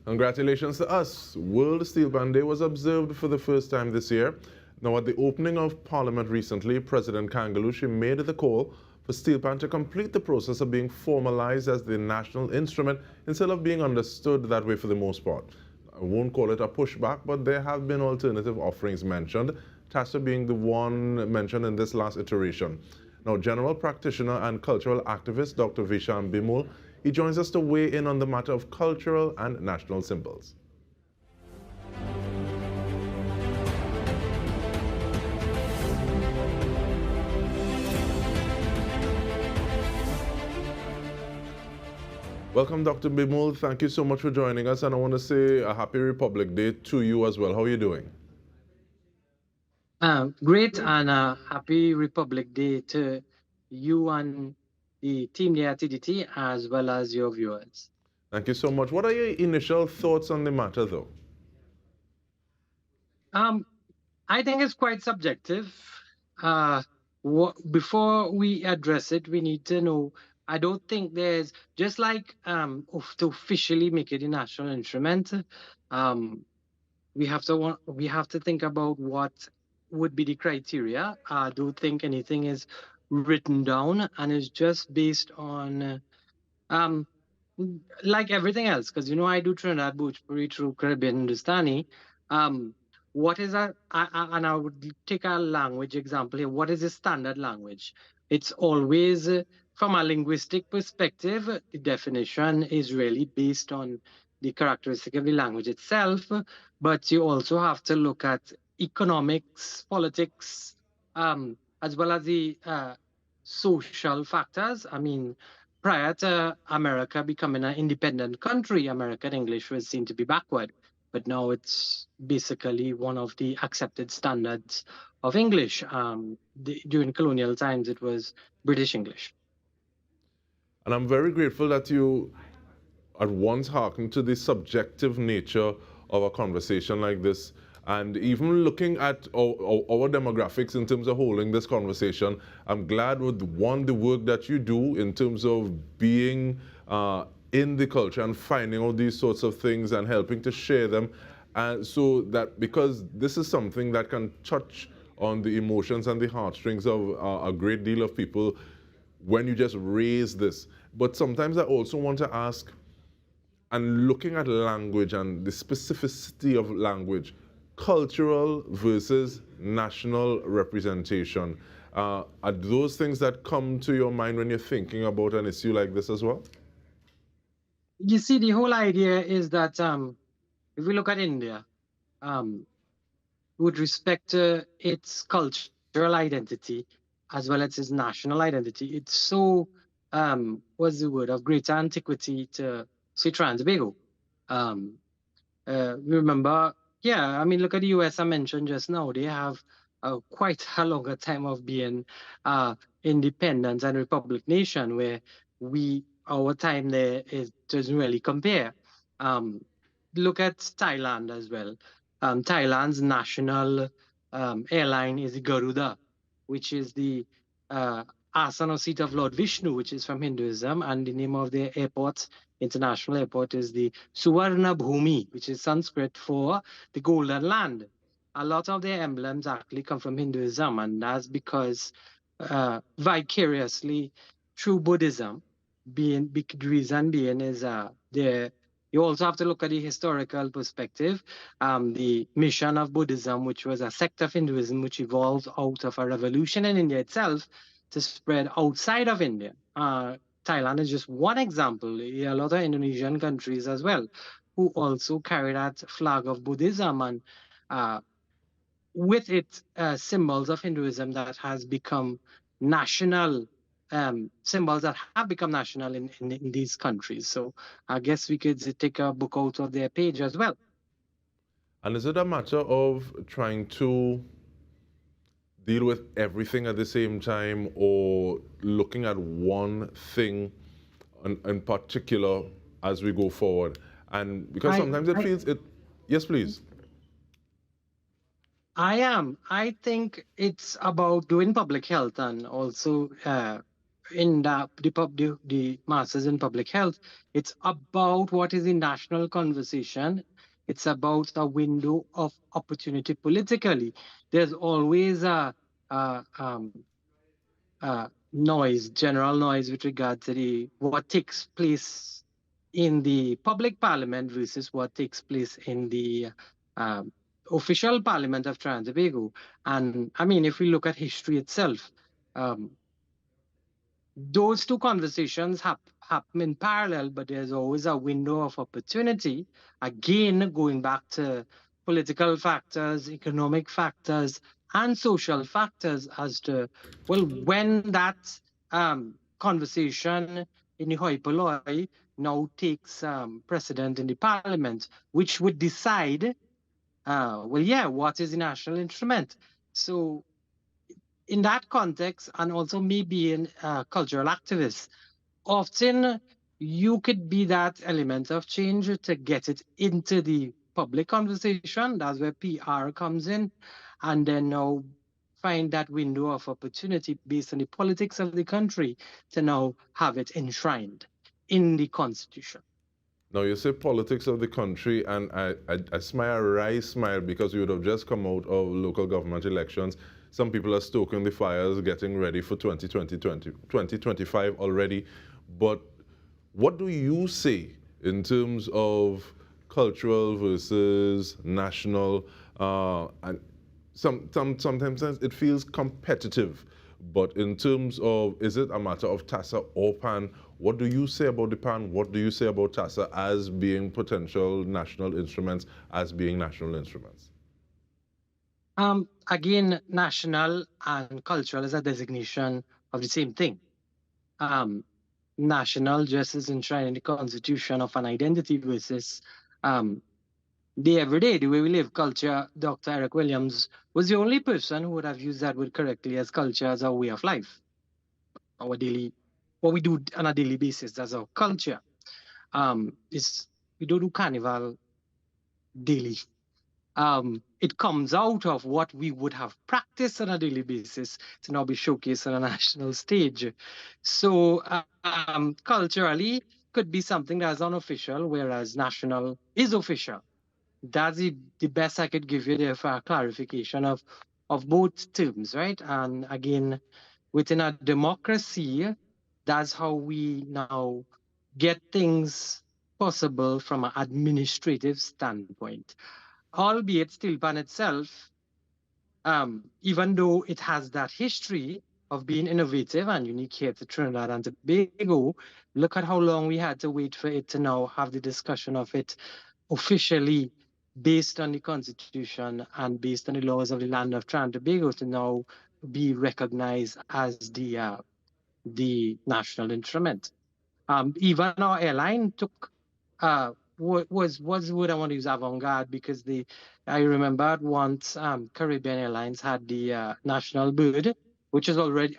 Congratulations to us. World Steel Pan Day was observed for the first time this year. Now, at the opening of Parliament recently, President Kangalushi made the call for steel pan to complete the process of being formalized as the national instrument instead of being understood that way for the most part. I won't call it a pushback, but there have been alternative offerings mentioned, TASA being the one mentioned in this last iteration. Now, general practitioner and cultural activist Dr. Visham Bhimull, he joins us to weigh in on the matter of cultural and national symbols. Welcome, Dr. Bhimull. Thank you so much for joining us, and I want to say a happy Republic Day to you as well. How are you doing? Great, and happy Republic Day to you and the team there at TDT, as well as your viewers. Thank you so much. What are your initial thoughts on the matter, though? I think it's quite subjective. Before we address it, we need to know. I don't think there's just like to officially make it a national instrument. We have to think about what would be the criteria. I don't think anything is written down and is just based on um like everything else, because I do Trinidad Bhojpuri through Caribbean Hindustani. Um, what is and I would take a language example here. What is a standard language? It's always from a linguistic perspective, the definition is really based on the characteristic of the language itself, but you also have to look at economics, politics, as well as the social factors. I mean, prior to America becoming an independent country, American English was seen to be backward, but now it's basically one of the accepted standards of English. During colonial times, it was British English. And I'm very grateful that you at once hearken to the subjective nature of a conversation like this. And even looking at our demographics in terms of holding this conversation, I'm glad with the work that you do in terms of being in the culture and finding out these sorts of things and helping to share them. And so that, because this is something that can touch on the emotions and the heartstrings of a great deal of people when you just raise this. But sometimes I also want to ask, and looking at language and the specificity of language, cultural versus national representation. Are those things that come to your mind when you're thinking about an issue like this as well? You see, the whole idea is that if we look at India, with respect to its cultural identity as well as its national identity, it's so what's the word, of greater antiquity to say Trinidad and Tobago. Remember, yeah, I mean, look at the US I mentioned just now. They have quite a longer time of being independent and republic nation, where our time there doesn't really compare. Look at Thailand as well. Thailand's national airline is the Garuda, which is the asana seat of Lord Vishnu, which is from Hinduism, and the name of their airport, international airport, is the Suvarna Bhumi, which is Sanskrit for the golden land. A lot of their emblems actually come from Hinduism, and that's because vicariously through Buddhism, the reason being is you also have to look at the historical perspective. The mission of Buddhism, which was a sect of Hinduism, which evolved out of a revolution in India itself to spread outside of India. Thailand is just one example. A lot of Indonesian countries as well, who also carry that flag of Buddhism, and with it symbols of Hinduism that has become national, symbols that have become national in these countries. So I guess we could take a book out of their page as well. And is it a matter of trying to deal with everything at the same time, or looking at one thing in particular as we go forward? And because sometimes it feels it. Yes, please. I think it's about doing public health and also in the masters in public health, it's about what is the national conversation. It's about a window of opportunity politically. There's always a noise, general noise with regard to the what takes place in the public parliament versus what takes place in the um, official parliament of Trinidad and Tobago. And I mean, if we look at history itself, um, those two conversations happen in parallel, but there's always a window of opportunity. Again, going back to political factors, economic factors, and social factors as to, well, when that conversation in the hoi polloi now takes precedent in the parliament, which would decide, well, yeah, what is the national instrument? So in that context, and also me being a cultural activist, often you could be that element of change to get it into the public conversation. That's where PR comes in, and then now find that window of opportunity based on the politics of the country to now have it enshrined in the constitution. Now you say politics of the country, and I smile, I smile because we would have just come out of local government elections. Some people are stoking the fires, getting ready for 2025 already. But what do you say in terms of cultural versus national? And sometimes it feels competitive. But in terms of, is it a matter of TASA or PAN? What do you say about the PAN? What do you say about TASA as being potential national instruments, as being national instruments? Again, national and cultural is a designation of the same thing. Um, National just is enshrined in the constitution of an identity versus um, the everyday, the way we live, culture. Dr. Eric Williams was the only person who would have used that word correctly as culture as our way of life, our daily, what we do on a daily basis. That's our culture. It's we don't do carnival daily. It comes out of what we would have practiced on a daily basis to now be showcased on a national stage. So culturally, could be something that's unofficial, whereas national is official. That's the best I could give you there for a clarification of both terms, right? And again, within a democracy, that's how we now get things possible from an administrative standpoint. Albeit still pan itself, even though it has that history of being innovative and unique here to Trinidad and Tobago, look at how long we had to wait for it to now have the discussion of it officially based on the constitution and based on the laws of the land of Trinidad and Tobago to now be recognized as the national instrument. Even our airline took was would I want to use avant-garde because the I remember once Caribbean Airlines had the national bird, which is already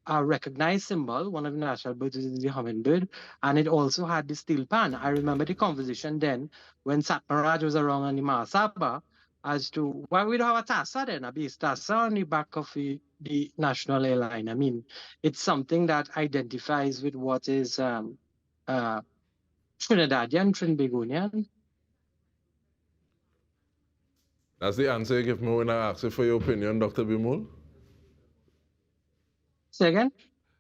a recognized symbol. One of the national birds is the hummingbird, and it also had the steel pan. I remember the conversation then when Satmaraj was around on the Mahasabha as to why we don't have a TASA then, a base TASA on the back of the national airline. I mean, it's something that identifies with what is uh, Trinidadian, Trinbagonian. That's the answer you give me when I ask you for your opinion, Dr. Bhimull? Say again?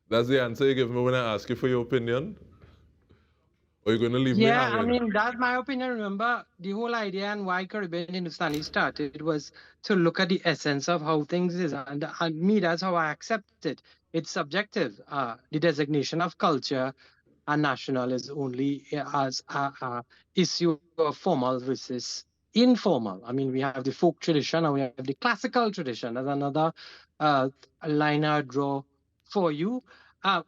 That's the answer you give me when I ask you for your opinion? Or are you going to leave me Yeah, I hanging? mean, that's my opinion. Remember, the whole idea and why Caribbean Hindustani started was to look at the essence of how things is. And me, that's how I accept it. It's subjective. The designation of culture and national is only as a issue of formal versus informal. I mean, we have the folk tradition and we have the classical tradition. That's another uh, line I draw for you.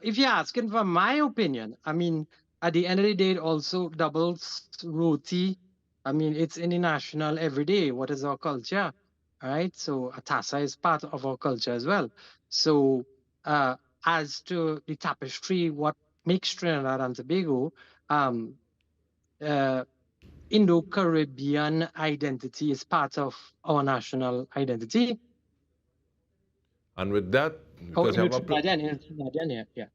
If you're asking for my opinion, I mean, at the end of the day, it also doubles roti. I mean, it's in the national every day. What is our culture? All right. So Atasa is part of our culture as well. So uh, as to the tapestry, what makes Trinidad and Tobago um, uh, Indo-Caribbean identity is part of our national identity. And with that, Oh, because you have a In Trinidadian, yeah, yeah.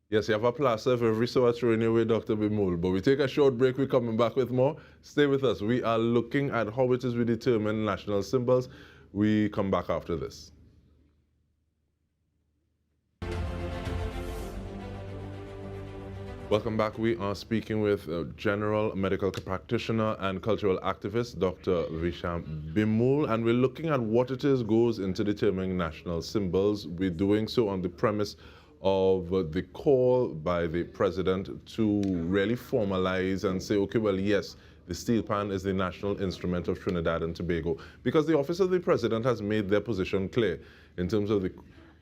yes, you have a plaster of every so thrown away, Dr. Bhimull. But we take a short break. We're coming back with more. Stay with us. We are looking at how it is we determine national symbols. We come back after this. Welcome back. We are speaking with general medical practitioner and cultural activist, Dr. Visham Bhimull, and we're looking at what it is goes into determining national symbols. We're doing so on the premise of the call by the president to really formalize and say, okay, well, yes, the steel pan is the national instrument of Trinidad and Tobago, because the office of the president has made their position clear in terms of the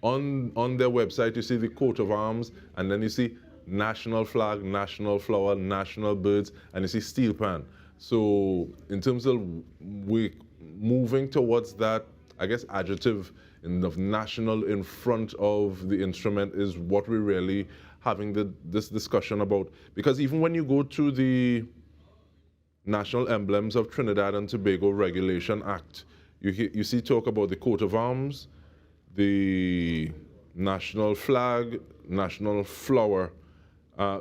on their website. You see the coat of arms, and then you see national flag, national flower, national birds, and you see steel pan. So in terms of we moving towards that, I guess, adjective of national in front of the instrument is what we're really having this discussion about. Because even when you go to the National Emblems of Trinidad and Tobago Regulation Act, you see talk about the coat of arms, the national flag, national flower.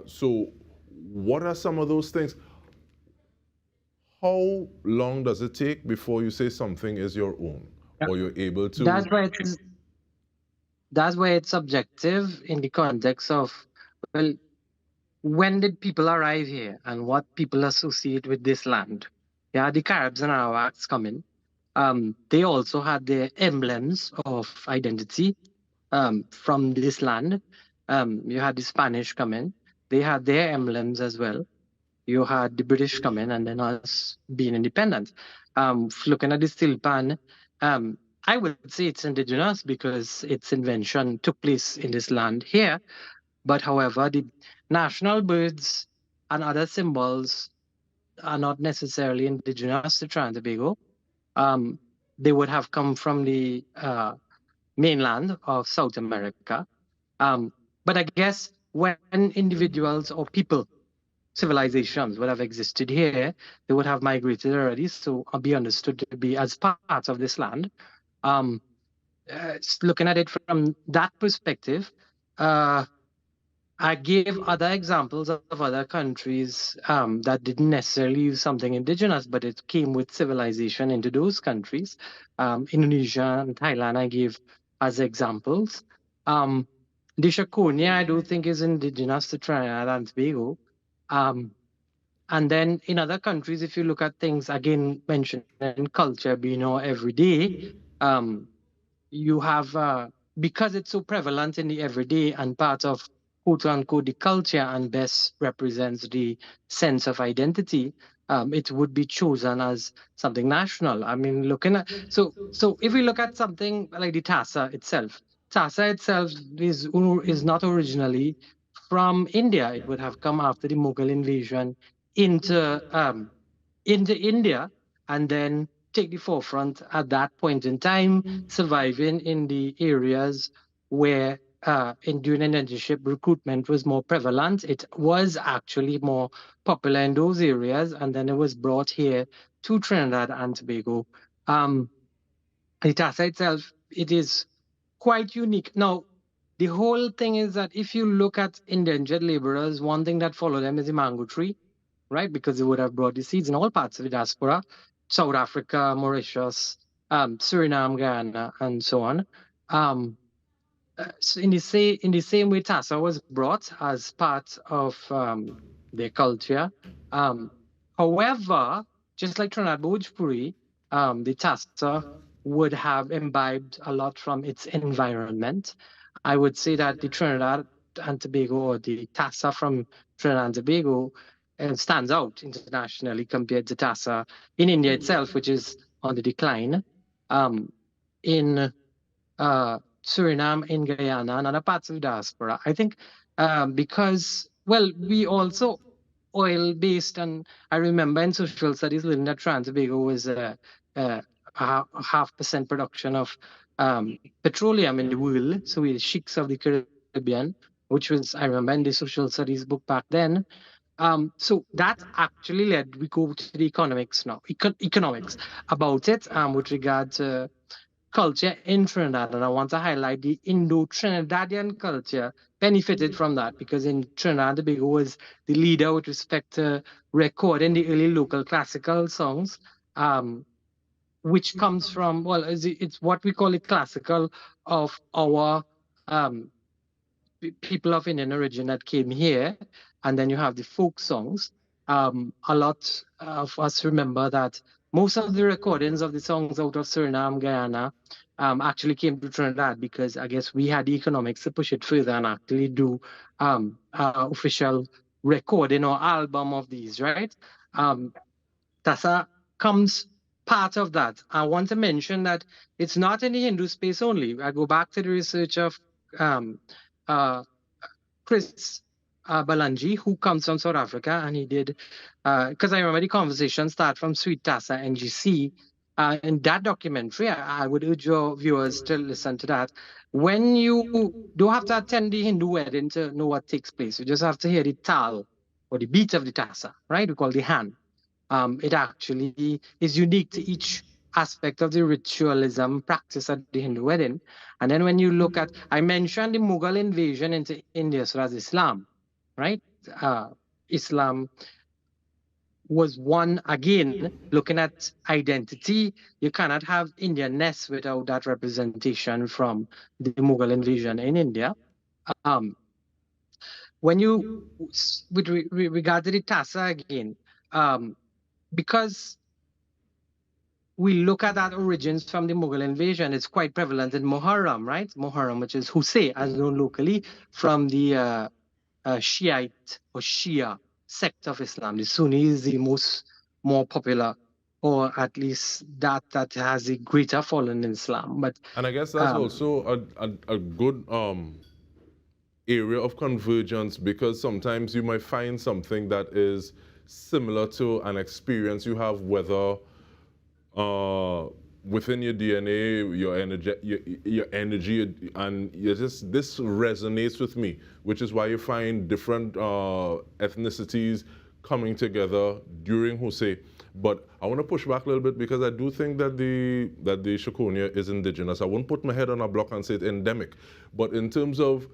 So what are some of those things? How long does it take before you say something is your own, Yeah. or you're able to? That's why that's why it's subjective in the context of, well, when did people arrive here and what people associate with this land? Yeah, the Caribs and Arawaks come in. They also had their emblems of identity from this land. You had the Spanish come in. They had their emblems as well. You had the British come in, and then us being independent. Looking at the steel pan, I would say it's indigenous because its invention took place in this land here. But however, the national birds and other symbols are not necessarily indigenous to Trinidad and Tobago. Um, they would have come from the mainland of South America. Um, but I guess when individuals or people, civilizations would have existed here, they would have migrated already, so be understood to be as part of this land. Um, Looking at it from that perspective, uh, I gave other examples of other countries that didn't necessarily use something indigenous, but it came with civilization into those countries. Indonesia and Thailand, I gave as examples. Um, the Shakonia, I do think, is indigenous to Trinidad and Tobago. Um, and then in other countries, if you look at things, again, mentioning culture being our everyday, um, you have because it's so prevalent in the everyday and part of quote unquote the culture and best represents the sense of identity, it would be chosen as something national. I mean, looking at so if we look at something like the tasa itself is not originally from India. It would have come after the Mughal invasion into into India, and then take the forefront at that point in time, surviving in the areas where in during internship recruitment was more prevalent. It was actually more popular in those areas, and then it was brought here to Trinidad and Tobago. Um, Itasa itself, it is quite unique. Now, the whole thing is that if you look at indentured laborers, one thing that follow them is the mango tree, right? Because they would have brought the seeds in all parts of the diaspora, South Africa, Mauritius, Suriname, Guyana, and so on. Um, so in the same way, Tassa was brought as part of their culture. Um, However, just like Trinidad Bhojpuri, the Tassa would have imbibed a lot from its environment. I would say that the Trinidad and Tobago, or the Tassa from Trinidad and Tobago, stands out internationally compared to Tassa in India itself, which is on the decline. Um, in Suriname, in Guyana, and other parts of the diaspora. I think because, well, we also oil based, and I remember in social studies learning that Trinidad and Tobago was a half percent production of petroleum in the world. So we're sheiks of the Caribbean, which was, I remember in the social studies book back then. So that actually led, we go to the economics now, economics about it with regard to culture in Trinidad, and I want to highlight the Indo-Trinidadian culture benefited from that, because in Trinidad and Tobago was the leader with respect to recording the early local classical songs, which comes from, well, it's what we call it classical of our people of Indian origin that came here, and then you have the folk songs. A lot of us remember that most of the recordings of the songs out of Suriname, Guyana, actually came to Trinidad, because I guess we had the economics to push it further and actually do official recording or album of these, right? Tassa comes part of that. I want to mention that it's not in the Hindu space only. I go back to the research of um, uh, Chris Balanji, who comes from South Africa, and he did, because I remember the conversation start from Sweet Tassa NGC. In that documentary, I would urge your viewers to listen to that. When you don't have to attend the Hindu wedding to know what takes place, you just have to hear the tal or the beat of the tassa, right? We call the hand. It actually is unique to each aspect of the ritualism practice at the Hindu wedding. And then when you look at, I mentioned the Mughal invasion into India, so that's Islam, right? Islam was one, again, looking at identity. You cannot have Indianness without that representation from the Mughal invasion in India. When you, with regard to the Tassa again, because we look at that origins from the Mughal invasion, it's quite prevalent in Muharram, right? Muharram, which is Husay, as known locally, from the Shiite or Shia sect of Islam. The Sunni is the more popular, or at least that has a greater following in Islam. But And I guess that's also a good area of convergence, because sometimes you might find something that is similar to an experience you have, whether within your DNA, your energy, and this resonates with me, which is why you find different ethnicities coming together during Husay. But I want to push back a little bit, because I do think that the Shokonia is indigenous. I won't put my head on a block and say it's endemic, but in terms of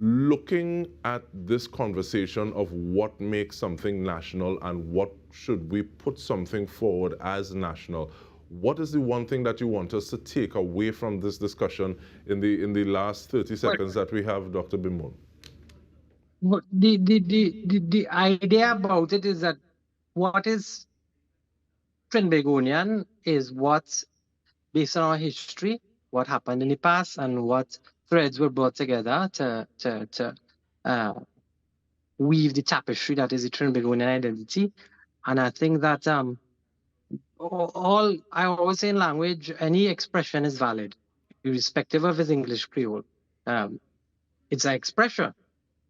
looking at this conversation of what makes something national and what should we put something forward as national, what is the one thing that you want us to take away from this discussion in the last 30 seconds that we have, Dr. Bhimull? The idea about it is that what is Trinbagonian is what's based on our history, what happened in the past, and what threads were brought together to weave the tapestry that is the Trinbagonian identity. And I think that all I always say in language, any expression is valid, irrespective of its English Creole. It's an expression,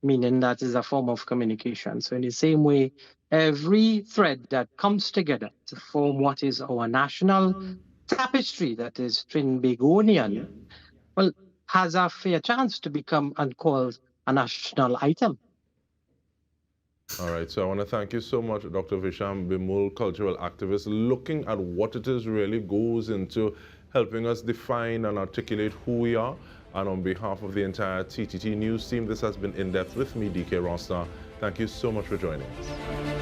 meaning that is a form of communication. So in the same way, every thread that comes together to form what is our national tapestry, that is Trinbagonian, well, has a fair chance to become and called a national item. All right, so I want to thank you so much, Dr. Visham Bhimull, cultural activist, looking at what it is really goes into helping us define and articulate who we are. And on behalf of the entire TTT News team, this has been In Depth with me, Dike Rostant. Thank you so much for joining us.